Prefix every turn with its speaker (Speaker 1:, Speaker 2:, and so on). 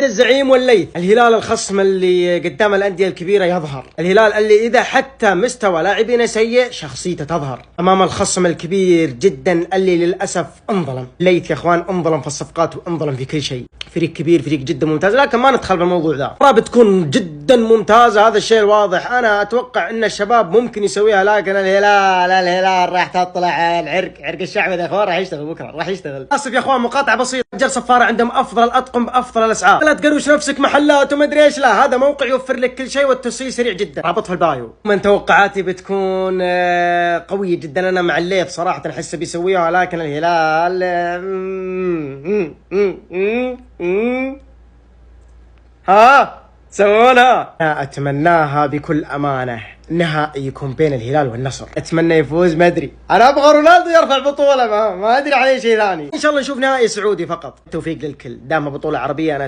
Speaker 1: الزعيم والليث. الهلال الخصم اللي قدام الأندية الكبيرة يظهر، الهلال اللي إذا حتى مستوى لاعبينه سيء شخصيته تظهر أمام الخصم الكبير جدا اللي للأسف انظلم. الليث يا اخوان انظلم في الصفقات وانظلم في كل شيء، فريق كبير، فريق جدا ممتاز، لكن ما ندخل بالموضوع ذا. المباراة بتكون جدا ممتازة، هذا الشيء الواضح. أنا أتوقع أن الشباب ممكن يسويها، لكن الهلال راح تطلع عرق الشعب يا اخوان، راح يشتغل بكره، راح يشتغل. اسف يا اخوان، مقاطعه بسيطه. رجال صفاره عندهم افضل الاطقم بافضل الاسعار، لا تقروش نفسك محلات وما ادري ايش، لا هذا موقع يوفر لك كل شيء والتوصيل سريع جدا، رابط في البايو. من توقعاتي بتكون قويه جدا. انا مع الليث صراحه احسه بيسويها، لكن الهلال ها سوونها. أنا أتمناها بكل أمانة، نهائي يكون بين الهلال والنصر، أتمنى يفوز. ما أدري، أنا أبغى رونالدو يرفع البطولة، ما أدري على أي شيء ثاني. إن شاء الله نشوف نهائي سعودي فقط. توفيق للكل، دام بطولة عربية أنا